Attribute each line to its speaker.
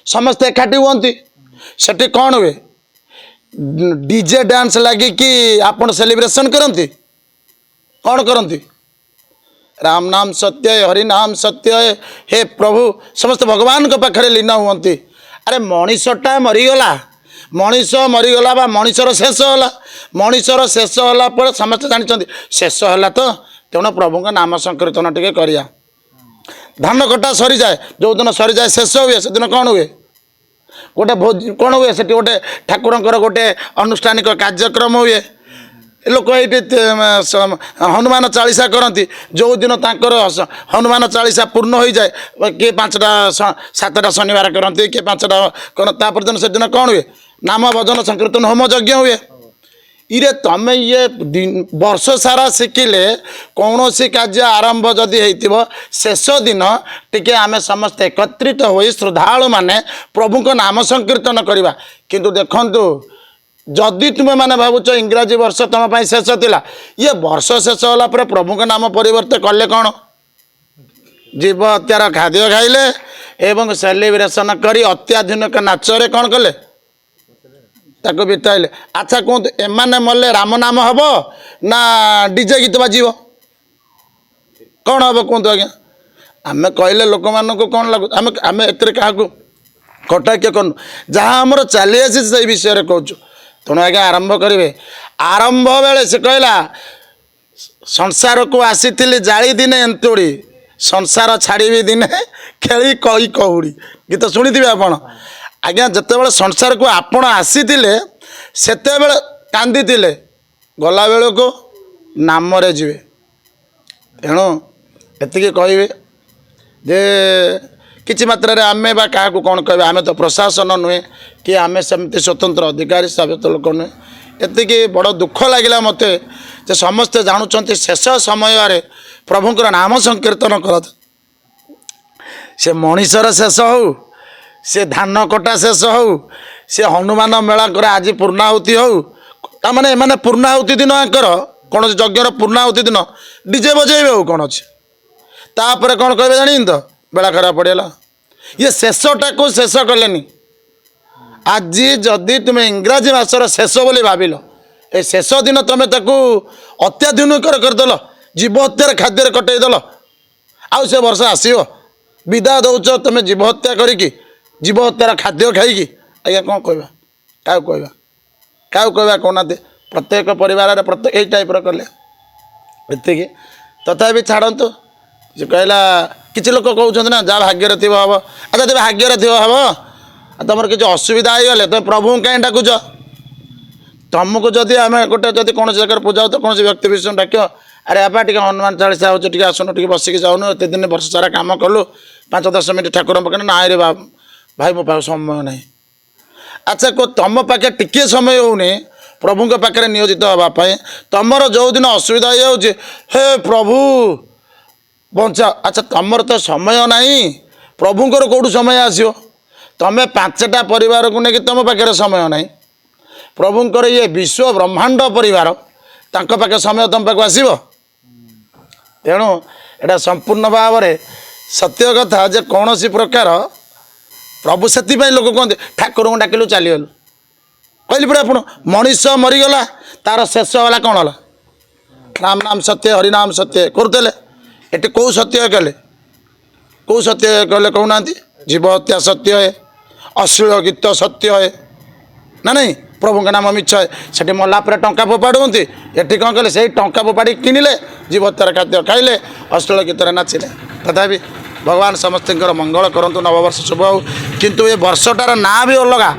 Speaker 1: समस्ते एकाठी हुअन्ति सेठी कौन हुए डीजे डांस लगी कि आपण सेलिब्रेशन करती कौन करती राम नाम सत्य है हरि नाम सत्य है हे प्रभु समस्त भगवान के पाखे लीन हुअन्ति अरे मनीषटा मरीगला मनीष मरीगला बा मनीषर शेष होला मनीषर शेष होला पर समस्त जानते शेष होला तो तेणु प्रभु का नाम संकीर्तन टिके करिया धान कटा सरी जाए जो दिन सरी जाए शेष हुए से दिन कौन हुए गोटे भोज कौन हुए से गोटे ठाकुर गोटे अनुष्ठानिक कार्यक्रम हुए लोक ये हनुमान चालीसा करती जो दिन तांकर हनुमान चालीसा पूर्ण हो जाए किए 5टा 7टा शनिवार करती किए 5टा दिन से दिन कौन हुए नाम भजन संकीर्तन होम यज्ञ हुए इरे तमें ये वर्ष सारा शिखिले कौन सी कार्य आरंभ जदि हो शेष दिन टिके आमे समस्त एकत्रित हो श्रद्धालु माने प्रभु को नाम संकीर्तन करवा किंतु देखंतु जदि तुम्हें माने भावुच इंग्राजी वर्ष तुम पर शेष थिला ये वर्ष शेष होला पर प्रभु का नाम परिवर्तन कले कौन जीव हत्यार खाद्य खाइले एवं सेलिब्रेशन करी अत्याधुनिक नाचरे कौन कले ताको बिताइले अच्छा कहते एमाने मल्ले राम नाम हम ना डीजे गीत बाजिब कौन हम कहतु आज्ञा आम कहले लोक मान कौन लगू आम आम एत क्या कटाक्ष करूँ जहाँ आमर चली आसी से विषय कहूँ तेणु आज्ञा आरंभ करेंगे आरंभ बेले से कहला संसार को आसी जाली दिने एंतुड़ी संसार छाड़ी दिने खेली कही कहुड़ी गीत शुणी थे आपण आज्ञा जिते संसार को आपण आसी से कांदी गला बेल को नाम जी तेणु एति कहे जे किसी मात्रा आमे बा क्या कौन कह आमे तो प्रशासन नुहे कि आमे सेमती स्वतंत्र अधिकारी साबित लोक नुहे एति बड़ दुख लगे मत समस्ते जानुंट शेष समय प्रभुंर नाम संकीर्तन कर से मनीषर शेष हो से धान कटा शेष हो से हनुमान मेला कर आज पूर्णाहुति हो ताने एमाने पूर्णाहुति दिन आकर कौन यज्ञर पूर्णाहुति दिन डीजे बजेबे हो कौन अच्छे तापर कौन कहे जानी तो बेला खराब पड़ेगा ये शेषटा को शेष कले आज जदि तुम इंग्राजी मासर शेष बोली भाविल ए शेष दिन तुम ताकू अत्याधुनिक करदेल जीव हत्यार खाद्य कटईदेल आउ से वर्ष आसो विदा दौच तुम जीव हत्या करी जीव हत्यार खाद्य खाई आज्ञा कौन कहवा क्या कहवा कहना प्रत्येक परिवार प्रत्येक यही टाइप कले एति तथापि छाड़तु जे कहला किसी लोक कहते ना जहाँ भाग्य थी हम अच्छा जब भाग्य थी हम तुम किसी असुविधा हो गले तुम प्रभु कहीं डाकुच तुमको जदि आम गोटे जब कौन जगह पूजा हो तो कौन व्यक्ति विशेष डाक अरे आपा टे हनुमान चालीसा हो आसन टे बसिक जाऊनु एत दिन वर्ष सारा कम कलु 5-10 मिनट ठाकुर पाखे ना रे भाई मो पाख समय ना अच्छा को तुम पाखे टिके समय होनी प्रभु के पाखे नियोजित हाँपाई तुमर जो दिन असुविधा हो हे प्रभु बंचा अच्छा तुमर तो समय नहीं प्रभुंर कौटू समय आसो तुम्हें 5टा परिवार को लेकिन तुम पाखे समय नहीं प्रभुंर ये विश्व ब्रह्मांड परिवार तांको पाखे समय तुम पाक आसो तेणु एटा संपूर्ण भाव में सत्य कथा जे कौन सी प्रकार प्रभु से लोक कहते ठाकुर को डाकिलु चलीगलु कहली पड़े आप मनीष मरीगला तार शेष होला कौन है राम नाम सत्य हरि नाम सत्य करुले ये कौ सत्य कले कौ सत्य कले कहना जीव हत्या सत्य है अश्लील गीत सत्य है ना नहीं प्रभु का नाम मिछ है से मला टंका फोपाड़ती ये कौन कले से टंका फोपाड़ी किनिले जीव हत्यार खाद्य खाइले अश्लील गीत नाचिले तथापि भगवान समस्त मंगल करंतु नववर्ष शुभ हो किंतु ये वर्षटार ना भी अलगा।